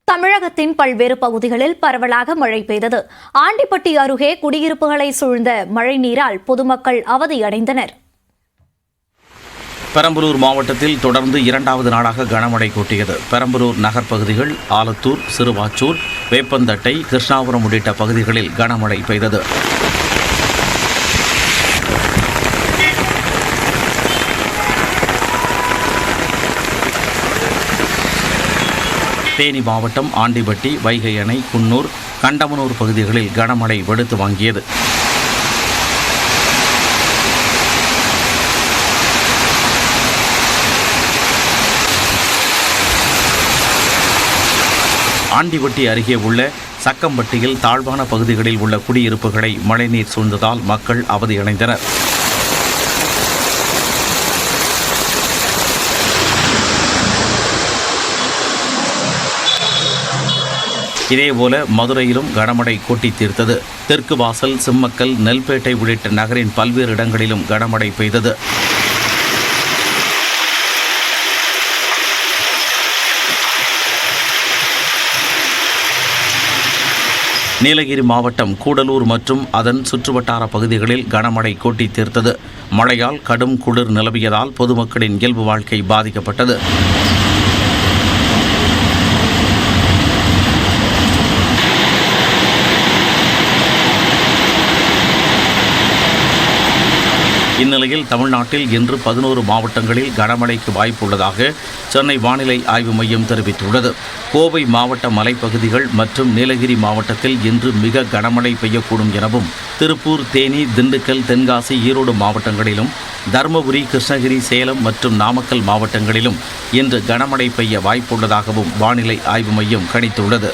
தமிழகத்தின் பல்வேறு பகுதிகளில் பரவலாக மழை பெய்தது. ஆண்டிப்பட்டி அருகே குடியிருப்புகளை சூழ்ந்த மழைநீரால் பொதுமக்கள் அவதியடைந்தனர். பெரம்பலூர் மாவட்டத்தில் தொடர்ந்து இரண்டாவது நாளாக கனமழை கொட்டியது. பெரம்பலூர் நகர் பகுதிகள், ஆலத்தூர், சிறுவாச்சூர், வேப்பந்தட்டை, கிருஷ்ணாபுரம் உள்ளிட்ட பகுதிகளில் கனமழை பெய்தது. தேனி மாவட்டம் ஆண்டிப்பட்டி, வைகை அணை, குன்னூர், கண்டமனூர் பகுதிகளில் கனமழை வெளுத்து வாங்கியது. ஆண்டிப்பட்டி அருகே உள்ள சக்கம்பட்டியில் தாழ்வான பகுதிகளில் உள்ள குடியிருப்புகளை மழைநீர் சூழ்ந்ததால் மக்கள் அவதியடைந்தனர். இதேபோல மதுரையிலும் கனமழை கொட்டி தீர்த்தது. தெற்கு வாசல், சிம்மக்கல், நெல்பேட்டை உள்ளிட்ட நகரின் பல்வேறு இடங்களிலும் கனமழை பெய்தது. நீலகிரி மாவட்டம் கூடலூர் மற்றும் அதன் சுற்றுவட்டார பகுதிகளில் கனமழை கொட்டி தீர்த்தது. மழையால் கடும் குளிர் நிலவியதால் பொதுமக்களின் இயல்பு வாழ்க்கை பாதிக்கப்பட்டது. இந்நிலையில் தமிழ்நாட்டில் இன்று 11 மாவட்டங்களில் கனமழைக்கு வாய்ப்பு உள்ளதாக சென்னை வானிலை ஆய்வு மையம் தெரிவித்துள்ளது. கோவை மாவட்ட மலைப்பகுதிகள் மற்றும் நீலகிரி மாவட்டத்தில் இன்று மிக கனமழை பெய்யக்கூடும் எனவும், திருப்பூர், தேனி, திண்டுக்கல், தென்காசி, ஈரோடு மாவட்டங்களிலும், தருமபுரி, கிருஷ்ணகிரி, சேலம் மற்றும் நாமக்கல் மாவட்டங்களிலும் இன்று கனமழை பெய்ய வாய்ப்புள்ளதாகவும் வானிலை ஆய்வு மையம் கணித்துள்ளது.